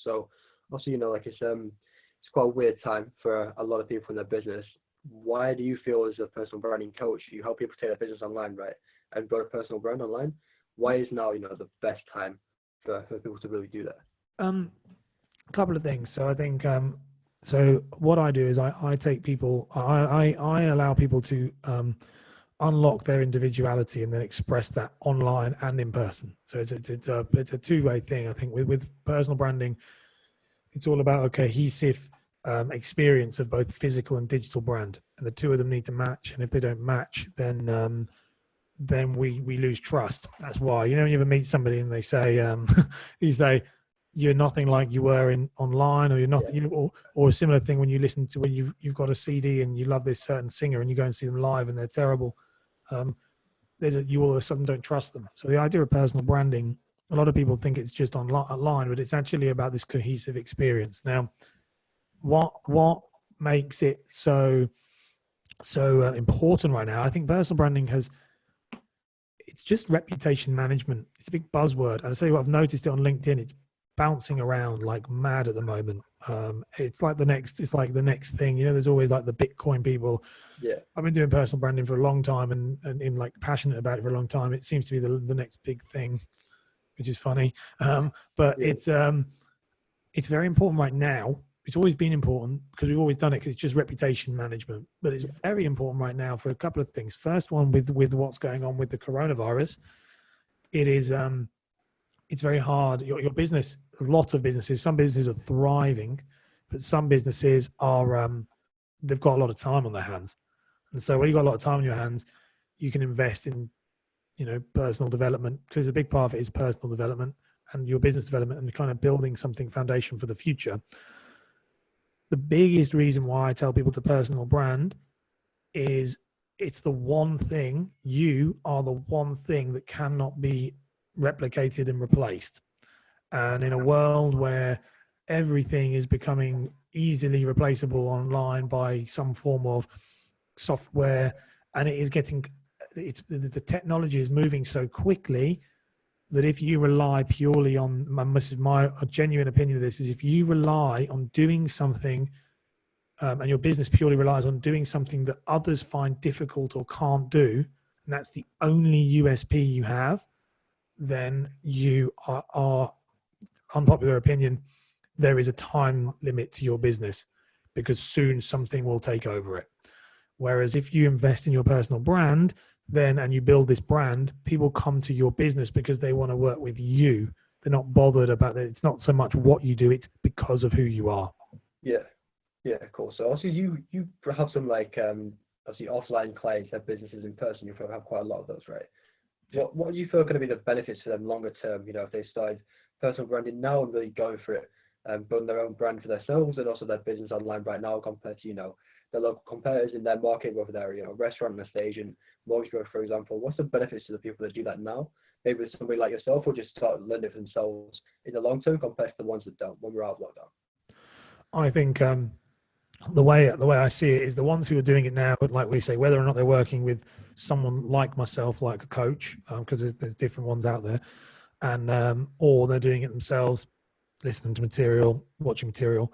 So also, like it's quite a weird time for a lot of people in their business. Why do you feel as a personal branding coach, you help people take their business online, right, and build a personal brand online? Why is now, the best time for people to really do that? A couple of things. So I think so what I do is I take people, I allow people to unlock their individuality and then express that online and in person. So it's a two-way thing. I think with personal branding, it's all about a cohesive experience of both physical and digital brand, and the two of them need to match. And if they don't match, then we lose trust. That's why, when you ever meet somebody and they say you say you're nothing like you were in online, or you're nothing, or a similar thing when you listen to, when you've got a CD and you love this certain singer and you go and see them live and they're terrible. You all of a sudden don't trust them. So the idea of personal branding, a lot of people think it's just online, but it's actually about this cohesive experience. Now, what makes it so important right now? I think personal branding it's just reputation management. It's a big buzzword. And I tell you what, I've noticed it on LinkedIn. It's bouncing around like mad at the moment. It's like the next thing. There's always like the Bitcoin people. Yeah. I've been doing personal branding for a long time and in like passionate about it for a long time. It seems to be the next big thing, which is funny. But yeah. It's very important right now. It's always been important because we've always done it, because it's just reputation management. But it's very important right now for a couple of things. First one, with what's going on with the coronavirus, it is it's very hard. Your business, a lot of businesses, some businesses are thriving, but some businesses are they've got a lot of time on their hands. And so when you've got a lot of time on your hands, you can invest in personal development, because a big part of it is personal development and your business development and kind of building something foundation for the future. The biggest reason why I tell people to personal brand is it's the one thing, you are the one thing that cannot be replicated and replaced. And in a world where everything is becoming easily replaceable online by some form of software, and the technology is moving so quickly that if you rely purely on, this is my genuine opinion of this, is if you rely on doing something and your business purely relies on doing something that others find difficult or can't do, and that's the only USP you have, then you are unpopular opinion, there is a time limit to your business, because soon something will take over it. Whereas if you invest in your personal brand, and you build this brand, people come to your business because they want to work with you. They're not bothered about it. It's not so much what you do, it's because of who you are. Yeah, cool. So also you have some obviously offline clients have businesses in person. You probably have quite a lot of those, right? Yeah. What do you feel are going to be the benefits for them longer term? If they started personal branding now and really going for it, building their own brand for themselves and also their business online right now, compared to the local competitors in their market, whether they're restaurant and estate agent, mortgage broker, for example. What's the benefits to the people that do that now? Maybe with somebody like yourself, or just start learning it for themselves in the long term compared to the ones that don't when we're out of lockdown? I think the way I see it is the ones who are doing it now, like we say, whether or not they're working with someone like myself, like a coach, because there's different ones out there, and or they're doing it themselves, listening to material, watching material.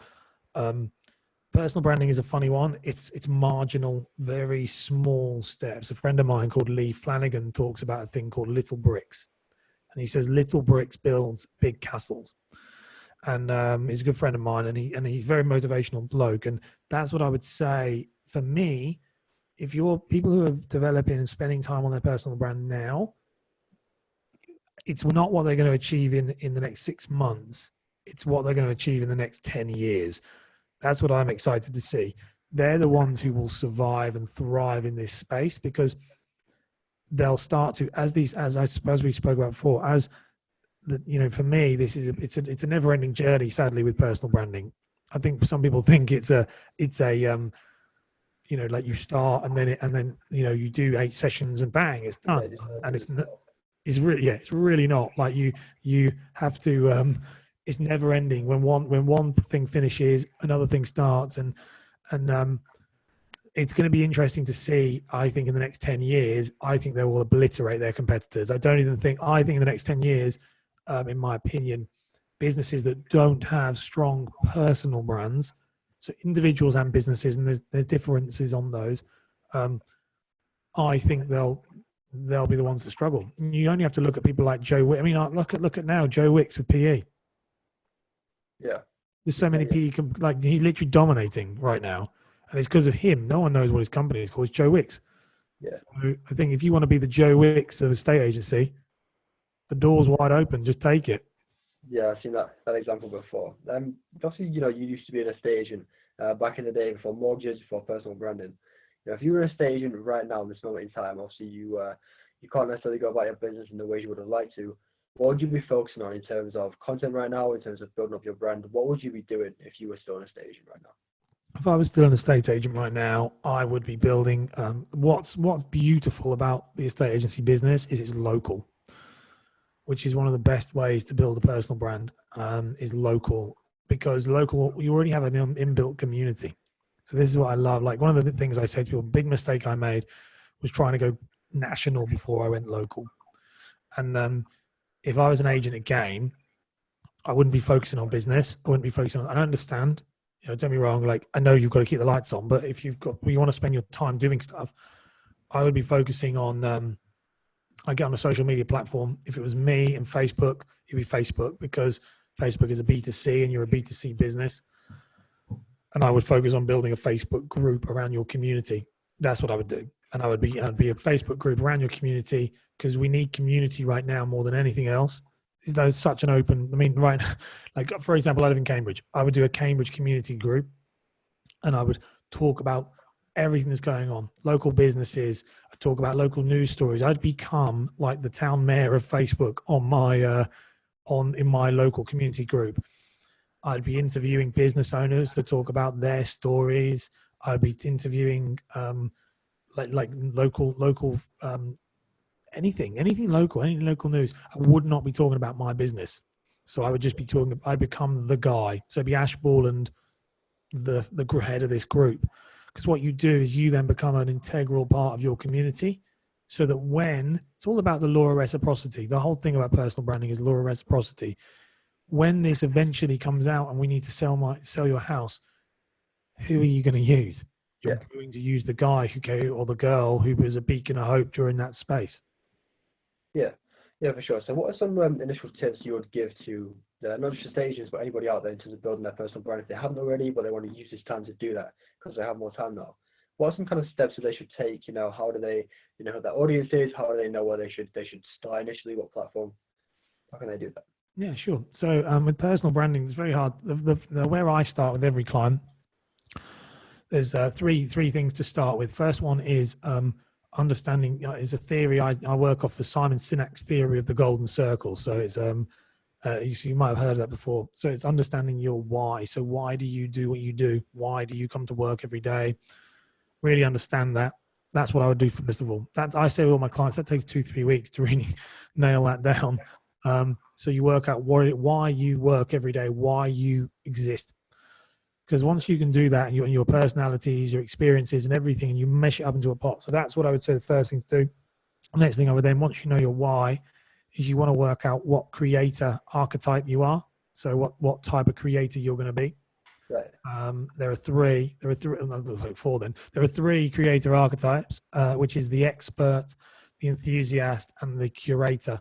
Personal branding is a funny one. It's marginal, very small steps. A friend of mine called Lee Flanagan talks about a thing called little bricks. And he says little bricks builds big castles. And he's a good friend of mine, and he's a very motivational bloke. And that's what I would say for me. If you're people who are developing and spending time on their personal brand now, it's not what they're going to achieve in the next 6 months. It's what they're going to achieve in the next 10 years. That's what I'm excited to see. They're the ones who will survive and thrive in this space, because they'll start to, as I suppose we spoke about before, for me, it's a never-ending journey, sadly, with personal branding. I think some people think it's a like you start and then you do 8 sessions and bang, it's done. And it's really not. Like you have to, it's never ending. When one thing finishes, another thing starts, and it's going to be interesting to see. I think in the next 10 years, I think they will obliterate their competitors. I think in the next 10 years, in my opinion, businesses that don't have strong personal brands, so individuals and businesses, and there's differences on those. I think they'll be the ones that struggle. You only have to look at people like Joe Wick. I mean, look at now Joe Wicks of PE. Yeah. There's so many PE, like he's literally dominating right now, and it's because of him. No one knows what his company is called. It's Joe Wicks. Yeah. So I think if you want to be the Joe Wicks of a state agency, the door's wide open. Just take it. Yeah, I've seen that example before. Obviously, you used to be an estate agent back in the day before mortgages, before personal branding. If you were an estate agent right now in this moment in time, obviously you can't necessarily go about your business in the ways you would have liked to. What would you be focusing on in terms of content right now, in terms of building up your brand? What would you be doing if you were still an estate agent right now? If I was still an estate agent right now, I would be building. What's beautiful about the estate agency business is it's local, which is one of the best ways to build a personal brand. Is local, because local, you already have an inbuilt community. So this is what I love. Like, one of the things I say to people, big mistake I made was trying to go national before I went local. And if I was an agent again, I wouldn't be focusing on business. I wouldn't be focusing on, I understand, don't get me wrong. Like, I know you've got to keep the lights on, but if you want to spend your time doing stuff, I would be focusing on, I get on a social media platform. If it was me and Facebook, it'd be Facebook, because Facebook is a B2C and you're a B2C business. And I would focus on building a Facebook group around your community. That's what I would do. And I'd be a Facebook group around your community, because we need community right now more than anything else. There's such an open, right, like, for example, I live in Cambridge. I would do a Cambridge community group, and I would talk about everything that's going on, local businesses. I talk about local news stories. I'd become like the town mayor of Facebook in my local community group. I'd be interviewing business owners to talk about their stories. I'd be interviewing like local anything local, any local news. I would not be talking about my business. So I would just be talking. I'd become the guy. So it'd be Ash Borland, the head of this group. Because what you do is you then become an integral part of your community, so that when it's all about the law of reciprocity, the whole thing about personal branding is law of reciprocity. When this eventually comes out and we need to sell your house, who are you going to use? You're going to use the guy or the girl who was a beacon of hope during that space. Yeah, for sure. So what are some initial tips you would give to not just estate agents, but anybody out there in terms of building their personal brand if they haven't already, but they want to use this time to do that because they have more time now? What are some kind of steps that they should take? How do they, who their audience is? How do they know where they should start initially? What platform? How can they do that? Yeah, sure. So with personal branding, it's very hard. The where I start with every client, there's three things to start with. First one is understanding. Is a theory I work off the Simon Sinek's theory of the golden circle. So it's you might have heard of that before. So it's understanding your why. So why do you do what you do? Why do you come to work every day? Really understand that. That's what I would do first of all. That I say with all my clients, that takes 2-3 weeks to really nail that down. So you work out why you work every day, why you exist. Because once you can do that, and your personalities, your experiences, and everything, and you mesh it up into a pot. So that's what I would say the first thing to do. The next thing I would then, once you know your why, is you want to work out what creator archetype you are. So what type of creator you're going to be. Right. There are three. There's like four. Then there are three creator archetypes, which is the expert, the enthusiast, and the curator.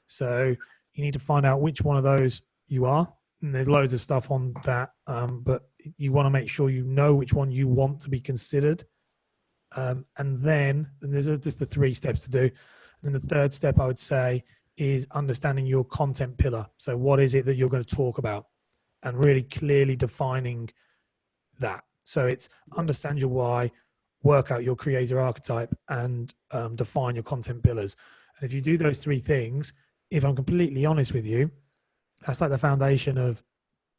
So you need to find out which one of those you are. And there's loads of stuff on that, but you want to make sure you know which one you want to be considered. And there's just the 3 steps to do. And then the third step I would say is understanding your content pillar. So what is it that you're going to talk about, and really clearly defining that. So it's understand your why, work out your creator archetype, and define your content pillars. And if you do those 3 things, if I'm completely honest with you, that's like the foundation of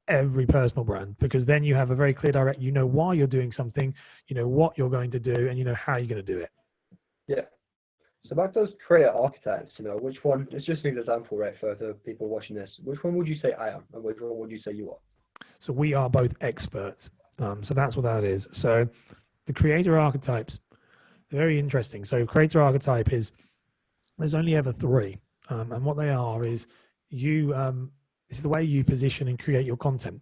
every personal brand, because then you have a very clear direct, you know why you're doing something, you know what you're going to do, and you know how you're going to do it. Yeah. So back to those creator archetypes, which one, it's just an example, right, for the people watching this, which one would you say I am, and which one would you say you are? So we are both experts. So that's what that is. So the creator archetypes, they're very interesting. So creator archetype is, there's only ever 3. And what they are is you This is the way you position and create your content.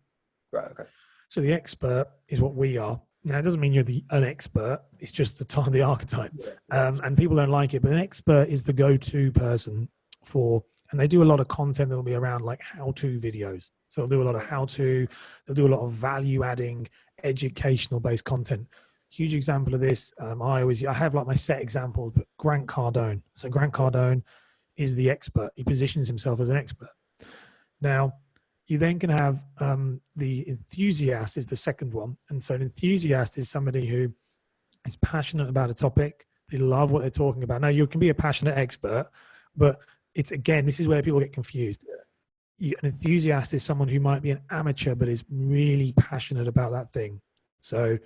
Right. Okay. So the expert is what we are. Now, it doesn't mean you're an expert. It's just the archetype. And people don't like it, but an expert is the go-to person for, and they do a lot of content that'll be around like how-to videos. So they'll do a lot of how-to, they'll do a lot of value-adding, educational-based content. Huge example of this. I have like my set examples, but Grant Cardone. So Grant Cardone is the expert. He positions himself as an expert. Now, you then can have the enthusiast is the second one. And so an enthusiast is somebody who is passionate about a topic. They love what they're talking about. Now, you can be a passionate expert, but it's, again, this is where people get confused. An enthusiast is someone who might be an amateur, but is really passionate about that thing. So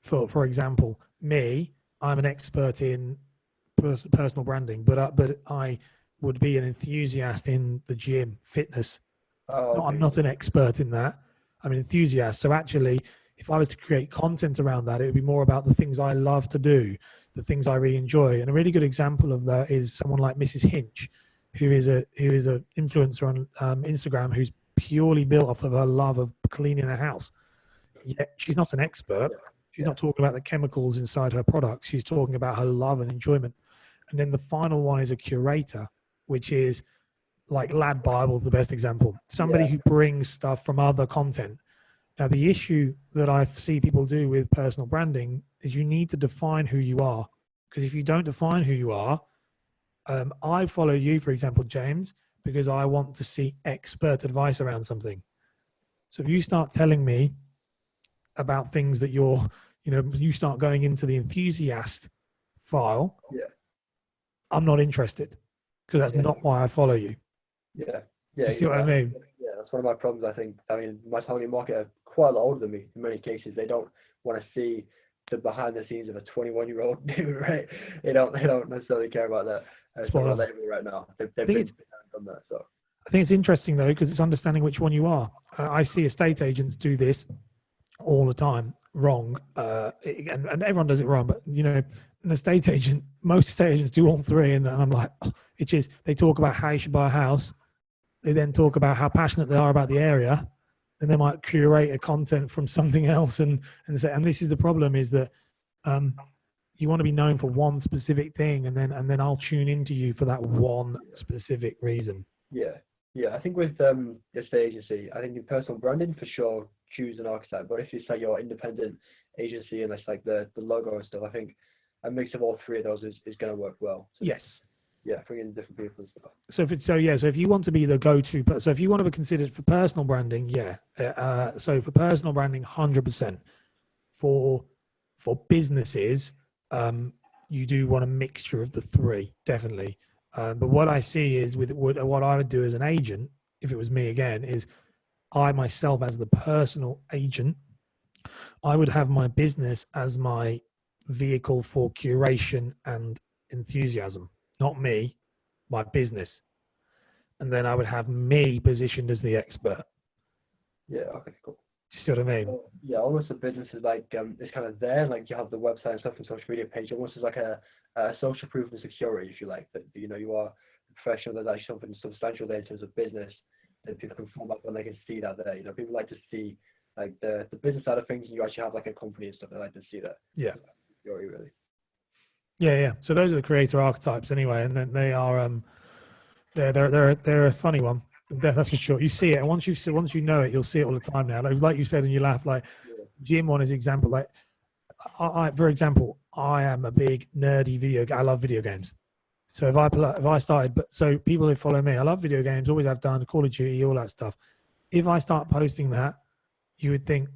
for example, I'm an expert in personal branding, but I would be an enthusiast in the gym, fitness. I'm not an expert in that. I'm an enthusiast. So actually, if I was to create content around that, it would be more about the things I love to do, the things I really enjoy. And a really good example of that is someone like Mrs. Hinch, who is a influencer on Instagram, who's purely built off of her love of cleaning a house. Yet she's not an expert. She's not talking about the chemicals inside her products. She's talking about her love and enjoyment. And then the final one is a curator, which is like Lad Bible is the best example. Somebody who brings stuff from other content. Now, the issue that I see people do with personal branding is you need to define who you are. Because if you don't define who you are, I follow you, for example, James, because I want to see expert advice around something. So if you start telling me about things that you start going into the enthusiast file, I'm not interested, because that's not why I follow you. You see what I mean? Yeah, that's one of my problems. I think. I mean, my target market are quite a lot older than me. In many cases, they don't want to see the behind the scenes of a 21-year-old dude, right? They don't necessarily care about that. It's not relatable right now. They've been on that. So I think it's interesting though, because it's understanding which one you are. I see estate agents do this all the time wrong, and everyone does it wrong. But an estate agent, most estate agents do all three, and I'm like, they talk about how you should buy a house. They then talk about how passionate they are about the area, and they might curate a content from something else, and this is the problem, is that you want to be known for one specific thing, and then I'll tune into you for that one specific reason. I think with estate agency, I think in personal branding for sure, choose an archetype. But if you say you're independent agency and that's like the logo and stuff, I think a mix of all three of those is going to work well. So, yes. Bring in different people and stuff. So if you want to be the go-to, so if you want to be considered for personal branding, so for personal branding, 100%. For businesses, you do want a mixture of the three, definitely. But what I see is what I would do as an agent, if it was me again, is I myself as the personal agent, I would have my business as my vehicle for curation and enthusiasm. Not me, my business. And then I would have me positioned as the expert. Yeah, okay, cool. Do you see what I mean? So, almost the business is like, it's kind of there, like you have the website and stuff and social media page, almost as like a social proof and security, if you like, that you are a professional, there's actually something substantial there in terms of business that people can fall back when they can see that there. People like to see like the business side of things, and you actually have like a company and stuff, they like to see that. Yeah. Security, really. Yeah. So those are the creator archetypes anyway, and then they are they're a funny one. That's for sure. You see it, and once you know it, you'll see it all the time now. Like you said, and you laugh. Like Jim on his example. Like for example, I am a big nerdy I love video games. So if I started, so people who follow me, I love video games, always have done, Call of Duty, all that stuff. If I start posting that, you would think,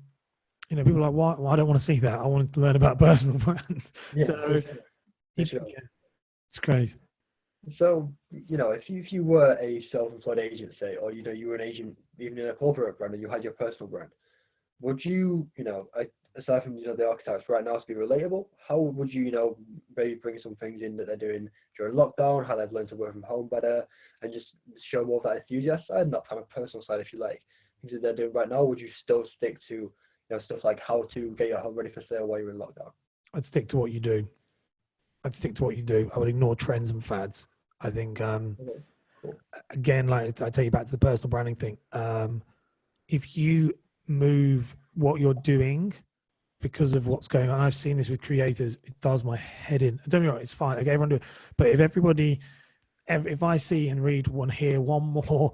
people are like, why? Well, I don't want to see that. I wanted to learn about personal brand. It's crazy. So, if you were a self-employed agent, say, or you were an agent even in a corporate brand and you had your personal brand, would you, aside from the archetypes right now to be relatable, how would you, maybe bring some things in that they're doing during lockdown, how they've learned to work from home better, and just show more of that enthusiast side, not kind of personal side, if you like, things that they're doing right now? Would you still stick to stuff like how to get your home ready for sale while you're in lockdown? I'd stick to what you do. I would ignore trends and fads. I think Cool. Again, like I take you back to the personal branding thing. If you move what you're doing because of what's going on, I've seen this with creators, it does my head in. Don't get me wrong, it's fine. Okay, everyone do it. But if everybody, if I see and read one here, one more,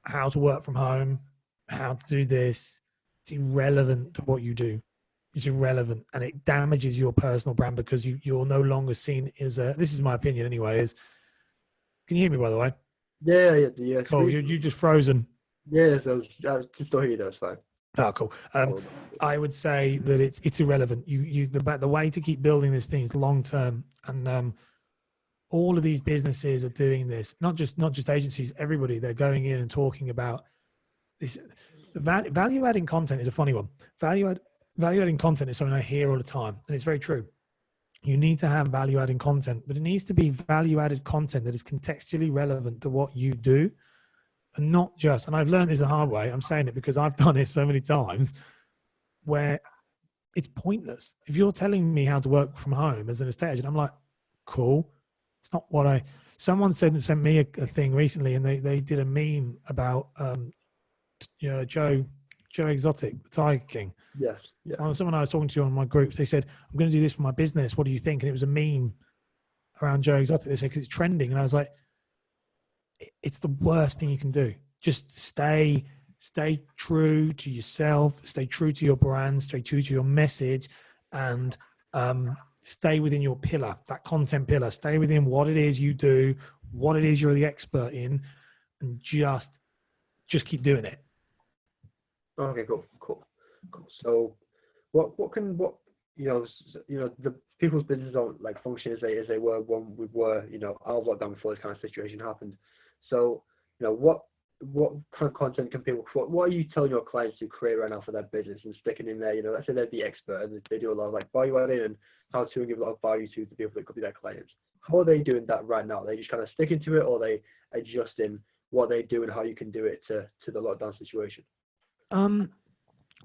how to work from home, how to do this, it's irrelevant to what you do. It's irrelevant, and it damages your personal brand because you're no longer seen as a. This is my opinion, anyway. Can you hear me, by the way? Yeah. Cool. You just frozen. Yeah, so I was just still hear you. That's fine. Oh, cool. I would say that it's irrelevant. The way to keep building this thing is long term, and all of these businesses are doing this. Not just agencies. Everybody, they're going in and talking about this. Value adding content is a funny one. Value adding content is something I hear all the time, and it's very true. You need to have value adding content, but it needs to be value added content that is contextually relevant to what you do. And not just, and I've learned this the hard way, I'm saying it because I've done it so many times, where it's pointless. If you're telling me how to work from home as an estate agent, I'm like, cool. It's not what someone sent me a thing recently, and they did a meme about Joe Exotic, the Tiger King. Yes. Yeah. Well, someone I was talking to on my groups, they said, I'm going to do this for my business. What do you think? And it was a meme around Joe Exotic. They said, because it's trending. And I was like, it's the worst thing you can do. Just stay true to yourself, stay true to your brand, stay true to your message, and stay within your pillar, that content pillar. Stay within what it is you do, what it is you're the expert in, and just keep doing it. Okay, cool. So what the people's businesses don't like function as they were when we were out of lockdown before this kind of situation happened. So what kind of content can people, what are you telling your clients to create right now for their business and sticking in there? Let's say they're the expert and they do a lot of like value adding and how to give a lot of value to the people that could be their clients. How are they doing that right now? Are they just kind of sticking to it, or are they adjusting what they do and how you can do it to the lockdown situation?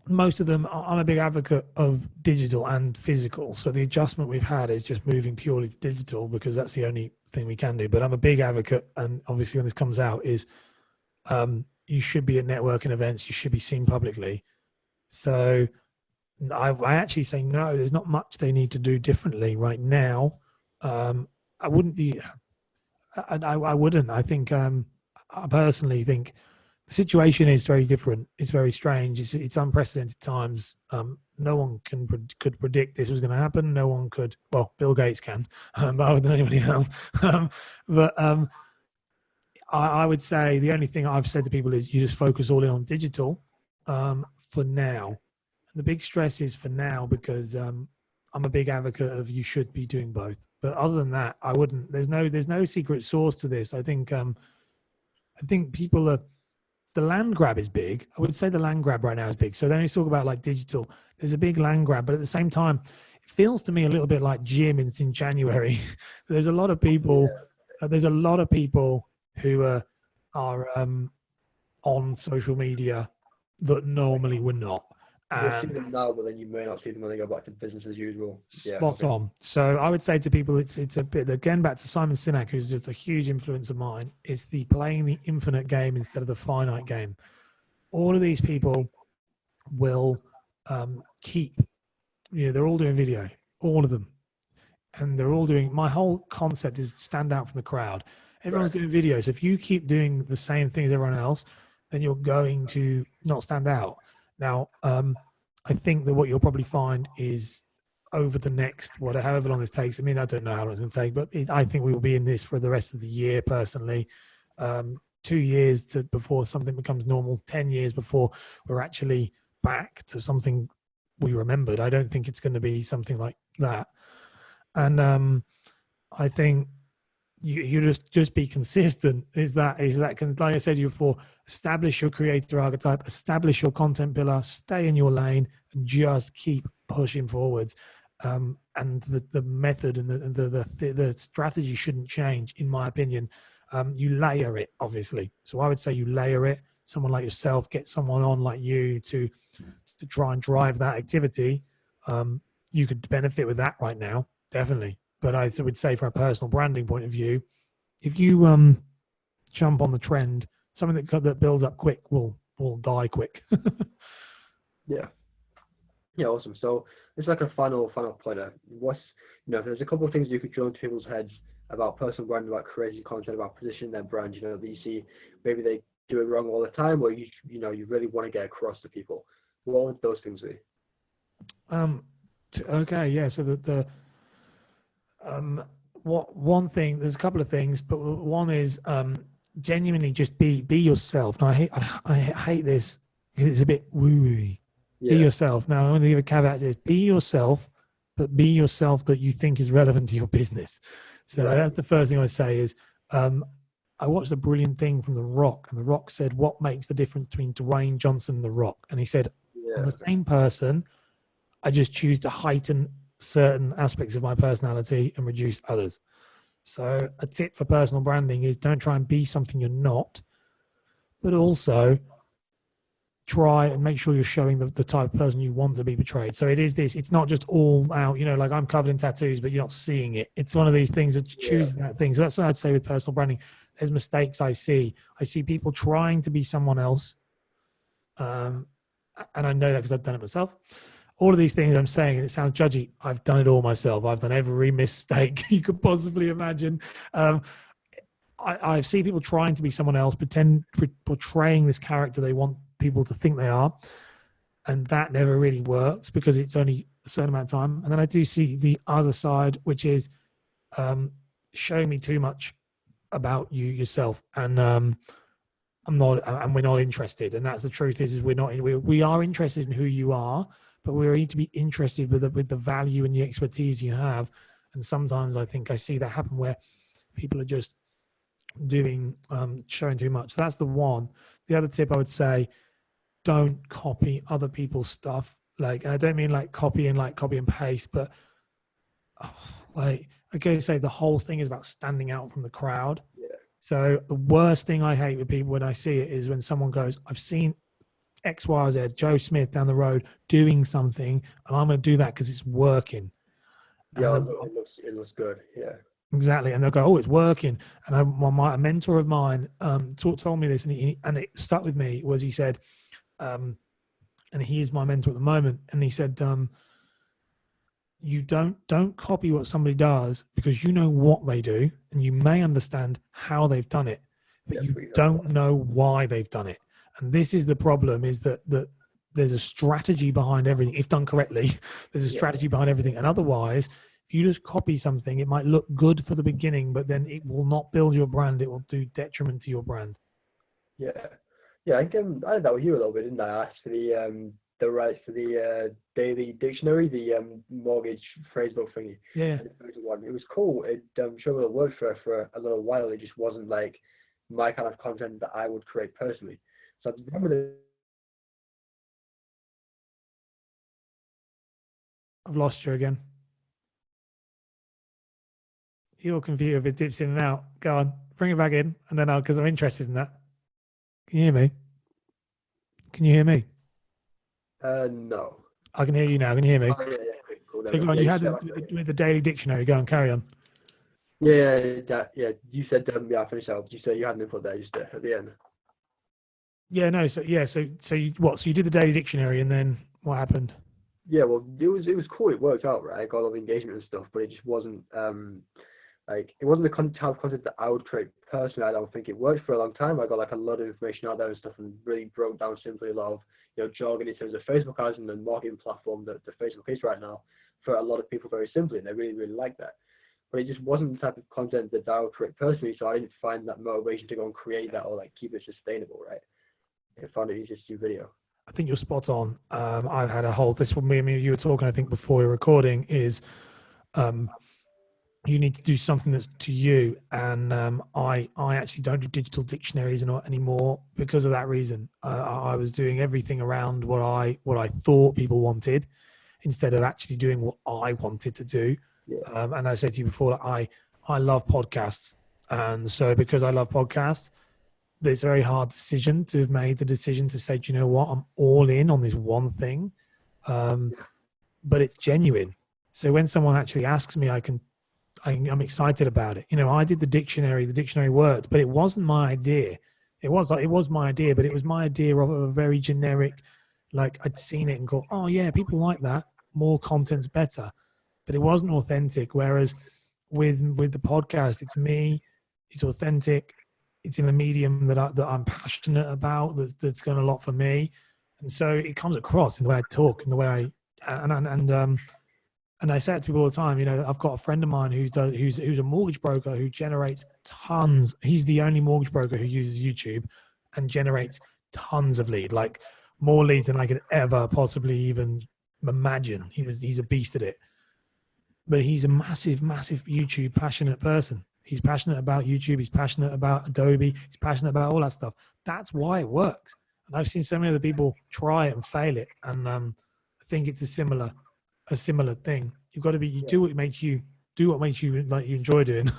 Most of them, I'm a big advocate of digital and physical. So the adjustment we've had is just moving purely to digital because that's the only thing we can do. But I'm a big advocate, and obviously when this comes out, is you should be at networking events. You should be seen publicly. So I actually say no, there's not much they need to do differently right now. I wouldn't be, I wouldn't. I think, I personally think the situation is very different. It's very strange. It's unprecedented times. No one could predict this was going to happen. No one could. Well, Bill Gates can, but other than anybody else. I would say the only thing I've said to people is you just focus all in on digital for now. And the big stress is for now because I'm a big advocate of you should be doing both. But other than that, I wouldn't. There's no secret sauce to this. I think people are. The land grab is big. I would say the land grab right now is big. So they only talk about like digital. There's a big land grab, but at the same time, it feels to me a little bit like gym in January. There's a lot of people. There's a lot of people who are on social media that normally were not. You'll see them now, but then you may not see them when they go back to business as usual. Spot on. So I would say to people, it's a bit, again, back to Simon Sinek, who's just a huge influence of mine. It's the playing the infinite game instead of the finite game. All of these people will keep, they're all doing video, all of them. And they're all doing, my whole concept is stand out from the crowd. Everyone's doing videos. If you keep doing the same thing as everyone else, then you're going to not stand out. Now, I think that what you'll probably find is over the next, however long this takes. I mean, I don't know how long it's going to take, but I think we will be in this for the rest of the year, personally. 2 years before something becomes normal, 10 years before we're actually back to something we remembered. I don't think it's going to be something like that. And I think you just be consistent. Is that like I said to you before, establish your creator archetype, establish your content pillar, stay in your lane, and just keep pushing forwards. And the method and the strategy shouldn't change, in my opinion. You layer it, obviously. So I would say you layer it. Someone like yourself, get someone on like you to try and drive that activity. You could benefit with that right now, definitely. But I would say, from a personal branding point of view, if you jump on the trend. Something that builds up quick will die quick. Yeah. Yeah, awesome. So it's like a final pointer. What's, there's a couple of things you could drill into people's heads about personal branding, about creating content, about positioning their brand, that you see maybe they do it wrong all the time, or you really want to get across to people. What would those things be? Okay, yeah. So one thing, there's a couple of things, but one is genuinely just be yourself. Now I hate this because it's a bit woo-woo. Be yourself. Now I'm going to give a caveat to this. Be yourself, but be yourself that you think is relevant to your business. So that's the first thing I say is I watched a brilliant thing from The Rock, and The Rock said, what makes the difference between Dwayne Johnson and The Rock? And he said, I'm the same person. I just choose to heighten certain aspects of my personality and reduce others. So a tip for personal branding is don't try and be something you're not, but also try and make sure you're showing the type of person you want to be portrayed. So it's not just all out, like I'm covered in tattoos, but you're not seeing it. It's one of these things that chooses that thing. So that's what I'd say with personal branding. There's mistakes I see people trying to be someone else. And I know that because I've done it myself. All of these things I'm saying, and it sounds judgy, I've done it all myself. I've done every mistake you could possibly imagine. I see people trying to be someone else, portraying this character they want people to think they are, and that never really works because it's only a certain amount of time. And then I do see the other side, which is showing me too much about you yourself, and we're not interested. And that's the truth is we are interested in who you are, but we need to be interested with the value and the expertise you have. And sometimes I think I see that happen where people are just doing showing too much. So that's the one. The other tip I would say, don't copy other people's stuff. And I don't mean copy and paste, but say the whole thing is about standing out from the crowd. So the worst thing I hate with people when I see it is when someone goes, I've seen X, Y, Z, Joe Smith down the road doing something, and I'm going to do that because it's working. Yeah, it looks good. Yeah. Exactly, and they'll go, "Oh, it's working." And a mentor of mine told me this, and it stuck with me. Was he said, and he is my mentor at the moment, and he said, "You don't copy what somebody does because you know what they do, and you may understand how they've done it, but you don't know why they've done it." And this is the problem: is that there's a strategy behind everything. If done correctly, there's a strategy behind everything, and otherwise, you just copy something, it might look good for the beginning, but then it will not build your brand. It will do detriment to your brand. Yeah. I did that with you a little bit, didn't I? I asked for the rights to the daily dictionary, the mortgage phrasebook thingy. Yeah. It was cool. It showed it worked for a little while. It just wasn't like my kind of content that I would create personally. So I remember I've lost you again. Your computer, if it dips in and out, go on, bring it back in, and then because I'm interested in that. Can you hear me? Can you hear me? No. I can hear you now. Can you hear me? Oh, yeah, cool. So go on, you had the daily dictionary. Go on, carry on. Yeah. You said I finished out. You said you had an input there just at the end. Yeah, no. So you what? So you did the daily dictionary, and then what happened? Yeah, well, it was cool. It worked out, right? I got all the engagement and stuff, but it just wasn't it wasn't the type of content that I would create personally. I don't think it worked for a long time. I got a lot of information out there and stuff, and really broke down simply a lot of jargon in terms of Facebook ads and the marketing platform that the Facebook is right now for a lot of people very simply, and they really really like that. But it just wasn't the type of content that I would create personally, so I didn't find that motivation to go and create that or keep it sustainable, right? I found it easier to do video. I think you're spot on. I've had a whole, this one, me and you were talking, I think before we were recording, is you need to do something that's to you. And I actually don't do digital dictionaries anymore because of that reason. I was doing everything around what I thought people wanted instead of actually doing what I wanted to do. Yeah. And I said to you before that I love podcasts. And so because I love podcasts, it's a very hard decision to have made the decision to say, do you know what, I'm all in on this one thing. But it's genuine. So when someone actually asks me, I I'm excited about it. You know, I did the dictionary worked, but it wasn't my idea. It was my idea, but it was my idea of a very generic, like I'd seen it and go, oh yeah, people like that. More content's better, but it wasn't authentic. Whereas with the podcast, it's me, it's authentic, it's in a medium that I'm passionate about. That's done a lot for me, and so it comes across in the way I talk, in the way and I say it to people all the time. You know, I've got a friend of mine who's a mortgage broker who generates tons. He's the only mortgage broker who uses YouTube and generates tons of lead, like more leads than I could ever possibly even imagine. He's a beast at it. But he's a massive YouTube passionate person. He's passionate about YouTube. He's passionate about Adobe. He's passionate about all that stuff. That's why it works. And I've seen so many other people try it and fail it. And I think it's a similar thing. You've got to be, do what makes you like you enjoy doing.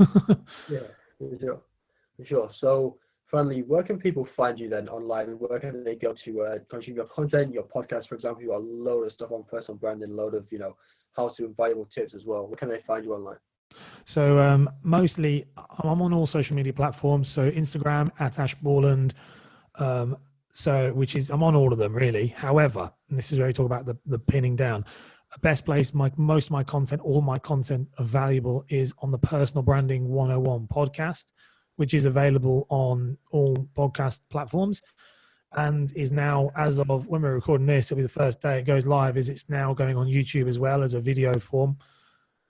Yeah, for sure. So finally, where can people find you then online? Where can they go to consume your content, your podcast, for example? You got a load of stuff on personal branding, a load of, you know, how-to and valuable tips as well. Where can they find you online? So mostly I'm on all social media platforms. So Instagram at Ash Borland. I'm on all of them really. However, and this is where we talk about the pinning down. Best place, most of my content, all my content available is on the Personal Branding 101 podcast, which is available on all podcast platforms and is now, as of when we're recording this, it'll be the first day it goes live, is it's now going on YouTube as well as a video form.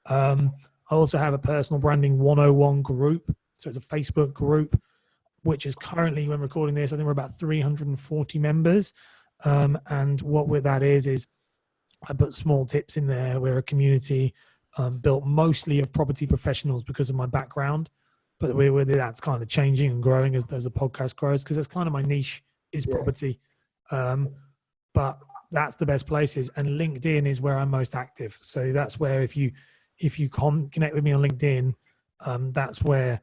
I also have a Personal Branding 101 group. So it's a Facebook group, which is currently, when recording this, I think we're about 340 members. And what that is I put small tips in there. We're a community built mostly of property professionals because of my background, but that's kind of changing and growing as the podcast grows, because that's kind of my niche is property. But that's the best places, and LinkedIn is where I'm most active. So that's where if you connect with me on LinkedIn, that's where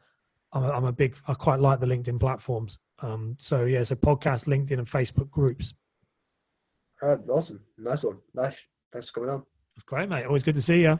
I quite like the LinkedIn platforms. So podcast, LinkedIn, and Facebook groups. All right, awesome. Nice one. Nice. Thanks for coming on. That's great, mate. Always good to see you.